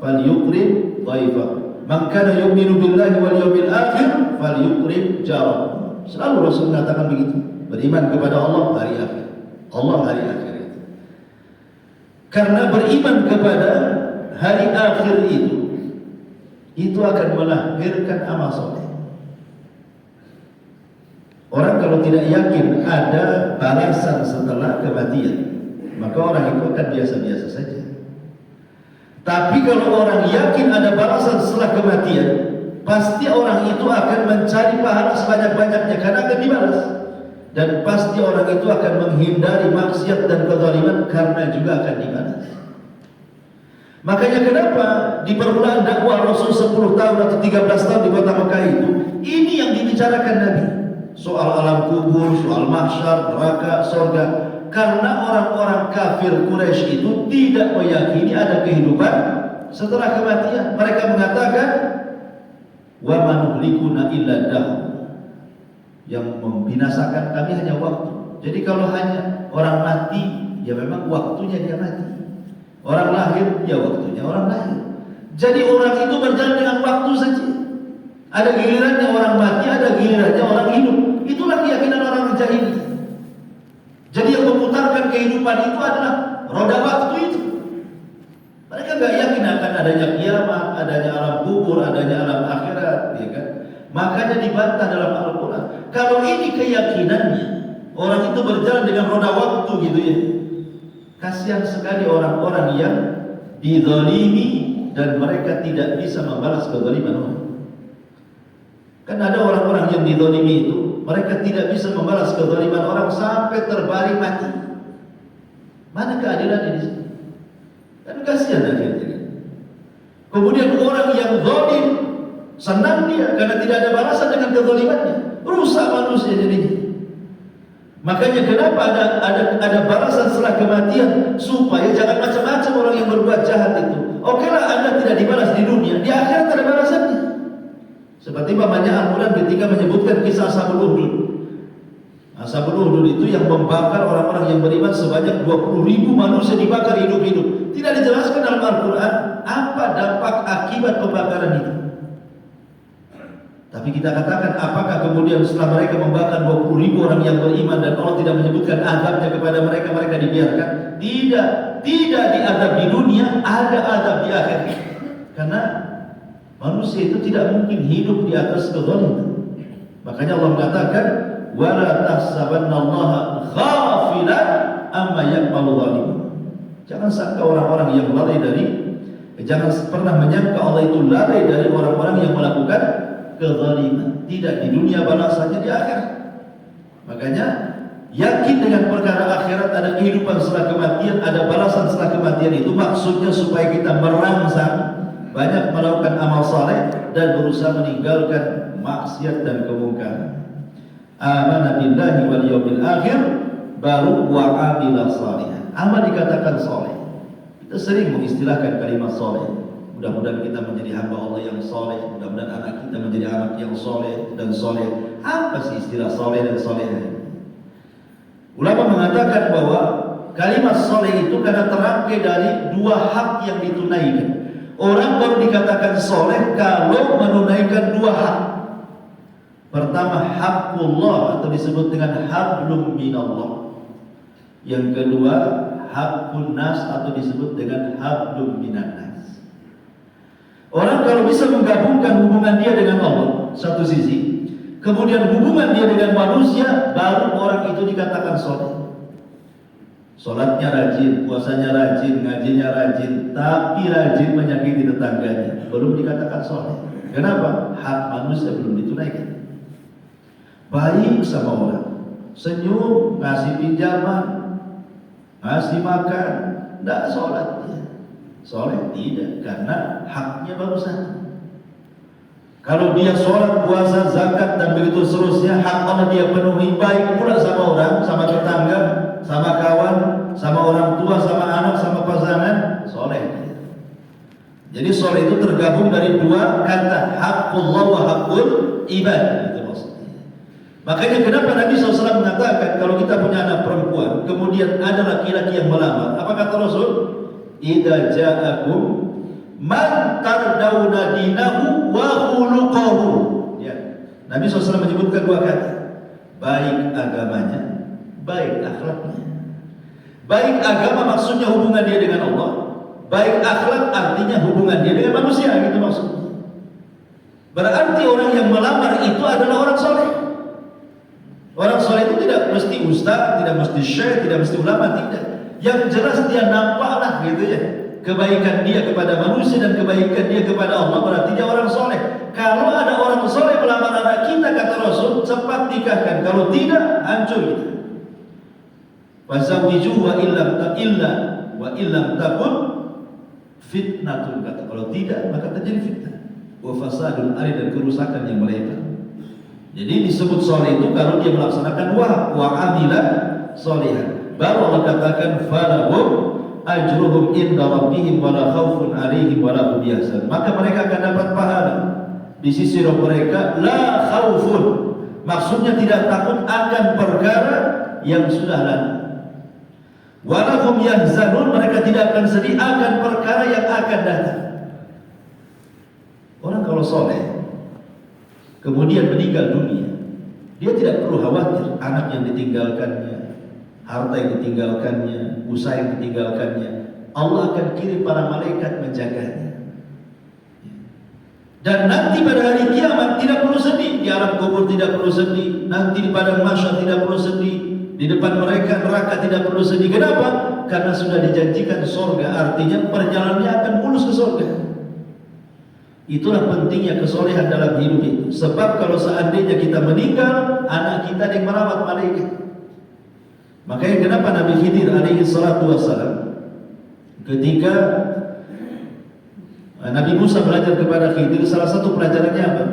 A: falyukrim dhaifahu. Man kana yu'minu billahi wal yawmil akhir falyukrim jarahu. Selalu Rasul mengatakan begitu. Beriman kepada Allah hari akhir. Allah hari akhir itu. Karena beriman kepada hari akhir itu akan melahirkan amal soleh. Orang kalau tidak yakin ada balasan setelah kematian, maka orang itu akan biasa-biasa saja. Tapi kalau orang yakin ada balasan setelah kematian, pasti orang itu akan mencari pahala sebanyak-banyaknya karena akan dibalas. dan pasti orang itu akan menghindari maksiat dan kezaliman karena juga akan dibalas. Makanya kenapa di permulaan dakwah Rasul 10 tahun atau 13 tahun di kota Mekah itu, ini yang dibicarakan Nabi. Soal alam kubur, soal mahsyar, neraka, surga. Karena orang-orang kafir Quraisy itu tidak meyakini ada kehidupan setelah kematian. Mereka mengatakan, wa manuhlikuna illa dahr. Yang membinasakan kami hanya waktu. Jadi kalau hanya orang mati, ya memang waktunya dia mati. Orang lahir, ya waktunya orang lahir. Jadi orang itu berjalan dengan waktu saja. Ada gilirannya orang mati, ada gilirannya orang hidup. Itulah keyakinan orang jahili. Jadi yang memutarkan kehidupan itu adalah roda waktu itu. Mereka gak yakin akan adanya kiamat, adanya alam kubur, adanya alam akhirat, ya kan? Makanya dibantah dalam Al-Quran. Kalau ini keyakinannya, orang itu berjalan dengan roda waktu gitu ya. Kasihan sekali orang-orang yang dizalimi dan mereka tidak bisa membalas kezaliman orang. Kan ada orang-orang yang dizalimi itu, mereka tidak bisa membalas kezaliman orang sampai terbaring mati. Mana keadilan ini? Kan kasihan akhirnya. Kemudian orang yang zalim, senang dia karena tidak ada balasan dengan kezalimannya, rusak manusia jadinya. Makanya kenapa ada balasan setelah kematian, supaya jangan macam-macam orang yang berbuat jahat itu. Okelah Anda tidak dibalas di dunia, di akhirat ada balasannya. Seperti pamannya Al-Quran ketika menyebutkan kisah Ashabul Ukhdud. Ashabul Ukhdud itu yang membakar orang-orang yang beriman sebanyak 20.000 manusia dibakar hidup-hidup. Tidak dijelaskan dalam Al-Quran apa dampak akibat pembakaran itu. Tapi kita katakan, apakah kemudian setelah mereka membakar 20.000 orang yang beriman dan Allah tidak menyebutkan azabnya kepada mereka, mereka dibiarkan? Tidak, tidak diazab di dunia, ada azab di akhirat. Karena manusia itu tidak mungkin hidup di atas kezaliman. Makanya Allah mengatakan, wala tahsabannallaha ghafilan amma ya'malu zalimun. Jangan sangka orang-orang yang lalai dari, jangan pernah menyangka Allah itu lalai dari orang-orang yang melakukan kezaliman. Tidak di dunia, balasannya di akhirat. Makanya yakin dengan perkara akhirat, ada kehidupan setelah kematian, ada balasan setelah kematian. Itu maksudnya supaya kita merangsang banyak melakukan amal saleh dan berusaha meninggalkan maksiat dan kemungkaran. Amana billahi wal yawmil akhir, baru wa amila salihan. Amal dikatakan saleh. Kita sering mengistilahkan kalimat saleh. Mudah-mudahan kita menjadi hamba Allah yang soleh. Mudah-mudahan anak kita menjadi anak yang soleh dan soleh. Apa sih istilah soleh dan soleh? Ulama mengatakan bahwa kalimat soleh itu karena terangkai dari dua hak yang ditunaikan. Orang baru dikatakan soleh kalau menunaikan dua hak. Pertama, haqqullah atau disebut dengan hablum minallah. Yang kedua, haqqun nas atau disebut dengan hablum minan nas. Orang kalau bisa menggabungkan hubungan dia dengan Allah satu sisi, kemudian hubungan dia dengan manusia, baru orang itu dikatakan soleh. Sholatnya rajin, puasanya rajin, ngajinya rajin, tapi rajin menyakiti tetangganya, belum dikatakan soleh. Kenapa? Hak manusia belum ditunaikan. Baik sama orang, senyum, ngasih pinjaman, ngasih makan, tidak sholat dia. Soleh tidak, karena haknya baru satu. Kalau dia sholat, puasa, zakat dan begitu seterusnya, hak Allah dia penuhi. Baik pula sama orang, sama tetangga, sama kawan, sama orang tua, sama anak, sama pasangan, soleh. Jadi soleh itu tergabung dari dua kata, haqqullah wa haqqul ibad. Itu maksudnya. Makanya kenapa Nabi SAW mengatakan, kalau kita punya anak perempuan, kemudian ada laki-laki yang melamar, apa kata Rasul? Idza ja'akum man tardawna dinahu wa khuluquhu. Ya. Nabi SAW menyebutkan dua kata. Baik agamanya, baik akhlaknya. Baik agama maksudnya hubungan dia dengan Allah. Baik akhlak artinya hubungan dia dengan manusia, gitu maksudnya. Berarti orang yang melamar itu adalah orang soleh. Orang soleh itu tidak mesti ustaz, tidak mesti syekh, tidak mesti ulama, tidak. Yang jelas dia nampaklah gitu ya, kebaikan dia kepada manusia dan kebaikan dia kepada Allah, berarti dia orang soleh. Kalau ada orang soleh melamar anak kita, kata Rasul, cepat nikahkan, kalau tidak hancur kita. Fazawwiju wa illam takun fitnatun, kata kalau tidak maka terjadi fitnah, wa fasadun ari, dan kerusakan yang melebar. Jadi disebut soleh itu kalau dia melaksanakan wa amila solihan. Baru Allah katakan falahum ajruhum inda rabbihim wala khaufun alaihim wala hum yahzanun. Maka mereka akan dapat pahala di sisi Rabb mereka, la khaufun, maksudnya tidak takut akan perkara yang sudah lalu. Wala hum yahzanun, mereka tidak akan sedih akan perkara yang akan datang. Orang kalau soleh kemudian meninggal dunia, dia tidak perlu khawatir anak yang ditinggalkannya, harta yang ditinggalkannya, usaha yang ditinggalkannya. Allah akan kirim para malaikat menjaganya. Dan nanti pada hari kiamat tidak perlu sedih, di alam kubur tidak perlu sedih, nanti di padang mahsyar tidak perlu sedih, di depan mereka neraka tidak perlu sedih. Kenapa? Karena sudah dijanjikan surga, artinya perjalanannya akan mulus ke surga. Itulah pentingnya kesolehan dalam hidup itu. Sebab kalau seandainya kita meninggal, anak kita yang merawat malaikat. Makanya kenapa Nabi Khidir alaihi salatu wassalam, ketika Nabi Musa belajar kepada Khidir, salah satu pelajarannya apa?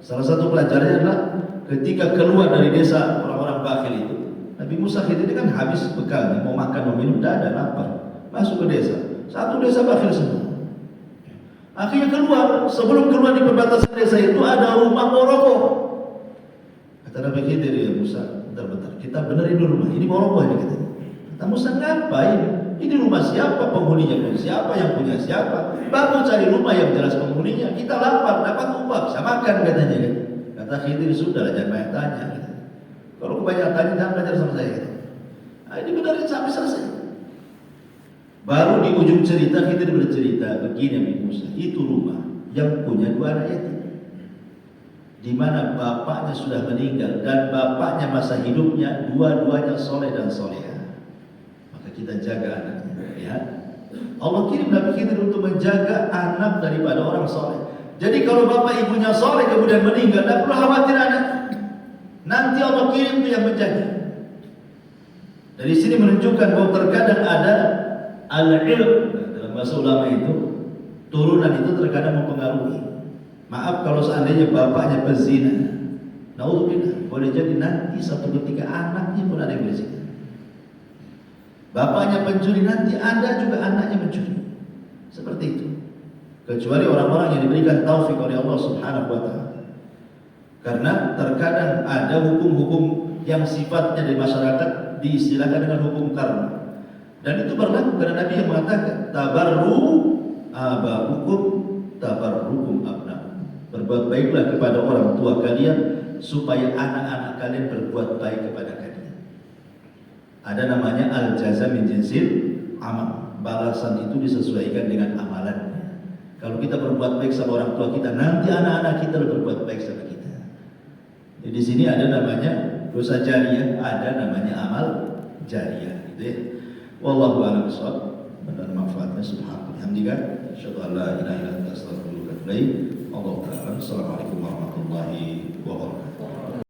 A: Salah satu pelajarannya adalah ketika keluar dari desa orang-orang bakhil itu, Nabi Musa Khidir kan habis bekalnya, mau makan, mau minum, tidak ada, lapar, masuk ke desa. Satu desa bakhil semua. Akhirnya keluar, sebelum keluar di perbatasan desa itu ada rumah roboh. Kata Nabi Khidir, ya Musa, bentar, kita benerin dulu rumah, ini roboh ini katanya. Kata Musa, ngapain? Ini rumah siapa? Penghuninya pun siapa? Yang punya siapa? Baru cari rumah yang jelas penghuninya. Kita lapar, dapat upah, bisa makan katanya. Kata Khidir, sudahlah, jangan banyak tanya. Kalau kebanyakan tanya, jangan belajar sama saya. Nah, ini benerin sampai selesai. Baru di ujung cerita kita bercerita begini, Nabi Musa, itu rumah yang punya dua anak yatim, di mana bapaknya sudah meninggal dan bapaknya masa hidupnya dua-duanya soleh dan soleha. Maka kita jaga anaknya, ya. Allah kirim Nabi Khidir untuk menjaga anak daripada orang soleh. Jadi kalau bapak ibunya soleh kemudian meninggal, tidak perlu khawatir anak. Nanti Allah kirim itu yang menjaga. Dari sini menunjukkan bahwa terkadang ada al-ilm, dalam bahasa ulama itu, turunan itu terkadang mempengaruhi. Maaf kalau seandainya bapaknya pezina, naudzubillah, boleh jadi nanti satu ketika anaknya pun ada yang berzina. Bapaknya pencuri, nanti ada juga anaknya mencuri. Seperti itu. Kecuali orang-orang yang diberikan taufik oleh Allah Subhanahu wa taala. Karena terkadang ada hukum-hukum yang sifatnya di masyarakat diistilahkan dengan hukum karma. Dan itu berlaku karena Nabi yang mengatakan tabarru aba'ukum tabarrukum abna'ukum. Berbuat baiklah kepada orang tua kalian supaya anak-anak kalian berbuat baik kepada kalian. Ada namanya al-jaza min jinsil amal. Balasan itu disesuaikan dengan amalannya. Kalau kita berbuat baik sama orang tua kita, nanti anak-anak kita berbuat baik sama kita. Jadi di sini ada namanya dosa jariyah, ada namanya amal jariyah, gitu ya. Wallahu a'lam bishawab. Benar manfaatnya subhanallah. Alhamdulillah. Asyhadu an la ilaha illa anta astaghfiruka wa atubu ilaik. Allahu ta'ala. Assalamualaikum warahmatullahi wabarakatuh.